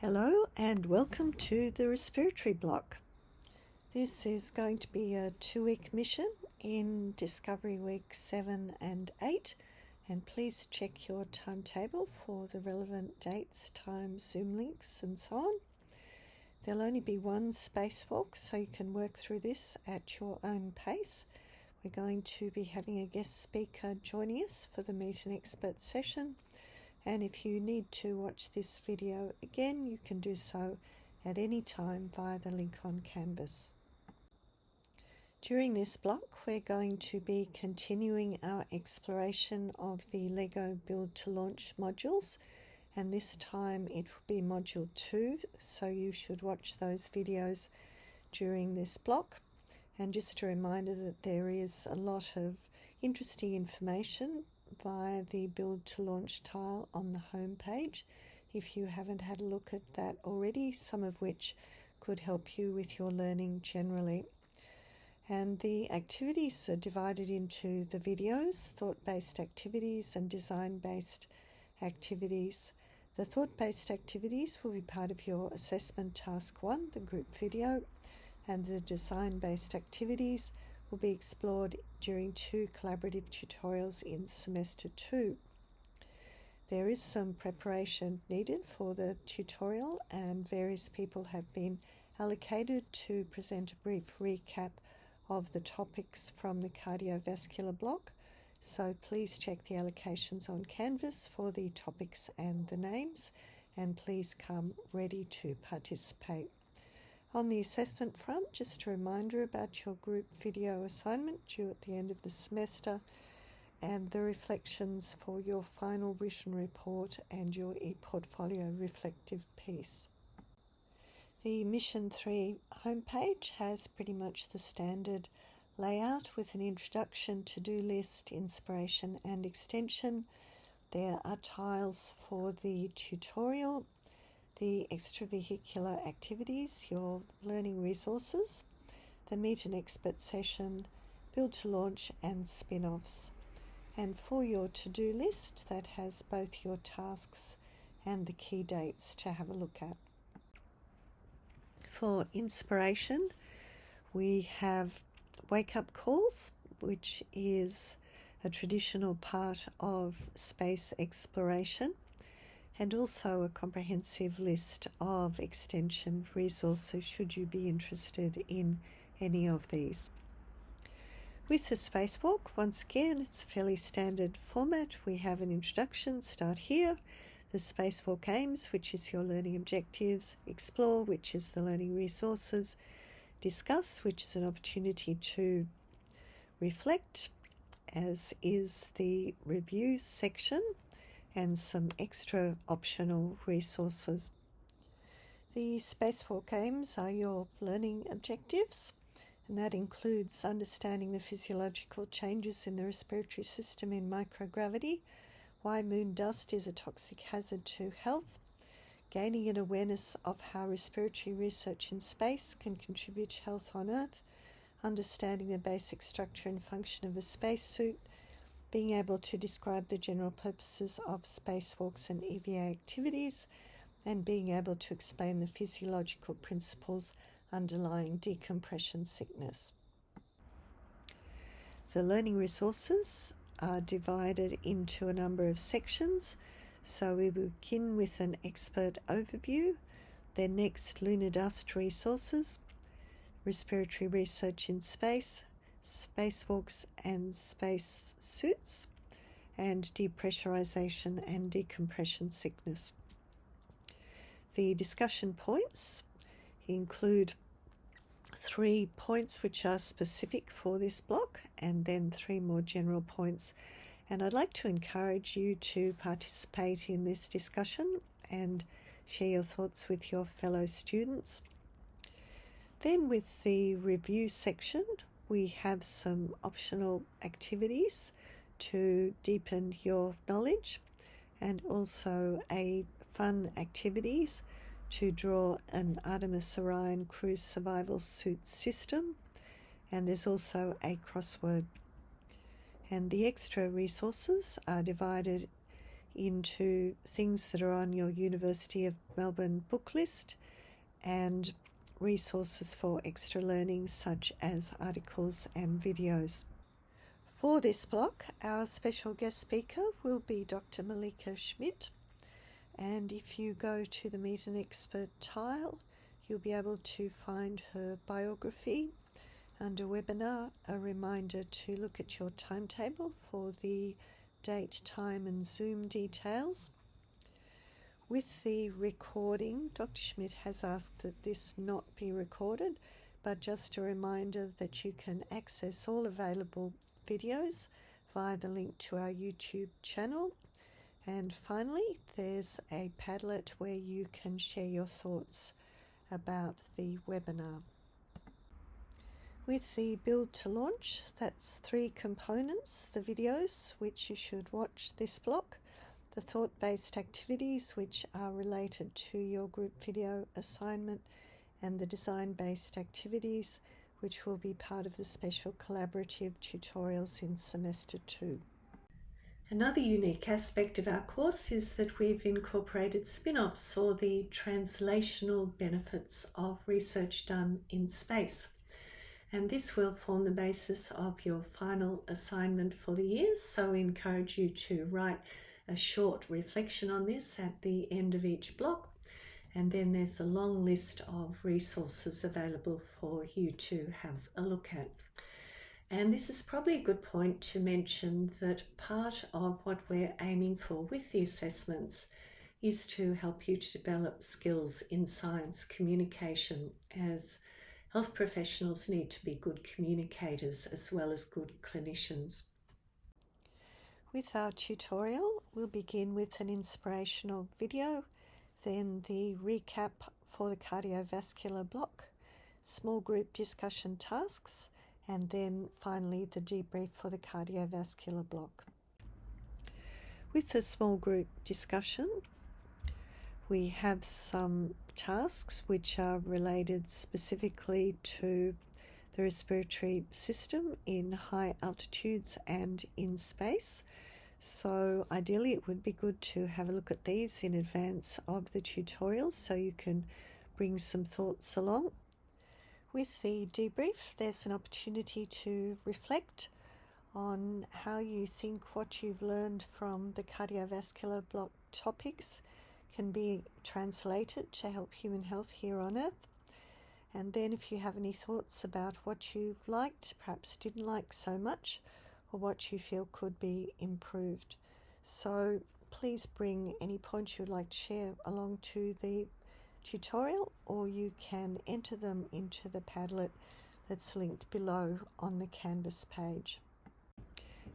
Hello and welcome to the respiratory block. This is going to be a 2-week mission in Discovery Week 7 and 8, and please check your timetable for the relevant dates, times, Zoom links and so on. There'll only be one spacewalk, so you can work through this at your own pace. We're going to be having a guest speaker joining us for the Meet an Expert session. And if you need to watch this video again, you can do so at any time via the link on Canvas. During this block, we're going to be continuing our exploration of the LEGO Build to Launch modules, and this time it will be module 2, so you should watch those videos during this block. And just a reminder that there is a lot of interesting information via the Build to Launch tile on the home page if you haven't had a look at that already, some of which could help you with your learning generally. And the activities are divided into the videos, thought-based activities and design-based activities. The thought-based activities will be part of your assessment task 1, the group video, and the design-based activities will be explored during 2 collaborative tutorials in semester 2. There is some preparation needed for the tutorial, and various people have been allocated to present a brief recap of the topics from the cardiovascular block. So please check the allocations on Canvas for the topics and the names, and please come ready to participate. On the assessment front, just a reminder about your group video assignment due at the end of the semester and the reflections for your final written report and your e-portfolio reflective piece. The Mission 3 homepage has pretty much the standard layout with an introduction, to-do list, inspiration and extension. There are tiles for the tutorial, the extravehicular activities, your learning resources, the Meet an Expert session, Build to Launch and spin-offs. And for your to-do list, that has both your tasks and the key dates to have a look at. For inspiration, we have wake-up calls, which is a traditional part of space exploration, and also a comprehensive list of extension resources should you be interested in any of these. With the spacewalk, once again, it's a fairly standard format. We have an introduction, start here, the spacewalk aims, which is your learning objectives, explore, which is the learning resources, discuss, which is an opportunity to reflect, as is the review section, and some extra optional resources. The spacewalk aims are your learning objectives, and that includes understanding the physiological changes in the respiratory system in microgravity, why moon dust is a toxic hazard to health, gaining an awareness of how respiratory research in space can contribute to health on Earth, understanding the basic structure and function of a spacesuit, being able to describe the general purposes of spacewalks and EVA activities, and being able to explain the physiological principles underlying decompression sickness. The learning resources are divided into a number of sections, so we begin with an expert overview, then next lunar dust resources, respiratory research in space, spacewalks and space suits, and depressurization and decompression sickness. The discussion points include 3 points which are specific for this block, and then 3 more general points. And I'd like to encourage you to participate in this discussion and share your thoughts with your fellow students. Then with the review section, we have some optional activities to deepen your knowledge, and also a fun activities to draw an Artemis Orion cruise survival suit system, and there's also a crossword. And the extra resources are divided into things that are on your University of Melbourne book list and resources for extra learning such as articles and videos. For this block, our special guest speaker will be Dr. Malika Schmidt, and if you go to the Meet an Expert tile, you'll be able to find her biography. Under webinar, a reminder to look at your timetable for the date, time and Zoom details. With the recording, Dr. Schmidt has asked that this not be recorded, but just a reminder that you can access all available videos via the link to our YouTube channel. And finally, there's a Padlet where you can share your thoughts about the webinar. With the build to launch, that's 3 components: the videos, which you should watch this block, the thought-based activities, which are related to your group video assignment, and the design-based activities, which will be part of the special collaborative tutorials in semester 2. Another unique aspect of our course is that we've incorporated spin-offs, or the translational benefits of research done in space. And this will form the basis of your final assignment for the year, so we encourage you to write a short reflection on this at the end of each block. And then there's a long list of resources available for you to have a look at. And this is probably a good point to mention that part of what we're aiming for with the assessments is to help you to develop skills in science communication, as health professionals need to be good communicators as well as good clinicians. With our tutorial, we'll begin with an inspirational video, then the recap for the cardiovascular block, small group discussion tasks, and then finally the debrief for the cardiovascular block. With the small group discussion, we have some tasks which are related specifically to the respiratory system in high altitudes and in space. So ideally it would be good to have a look at these in advance of the tutorial so you can bring some thoughts along. With the debrief, there's an opportunity to reflect on how you think what you've learned from the cardiovascular block topics can be translated to help human health here on Earth. And then if you have any thoughts about what you liked, perhaps didn't like so much, or what you feel could be improved. So please bring any points you'd like to share along to the tutorial, or you can enter them into the Padlet that's linked below on the Canvas page.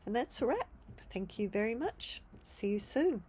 And that's a wrap. Thank you very much. See you soon.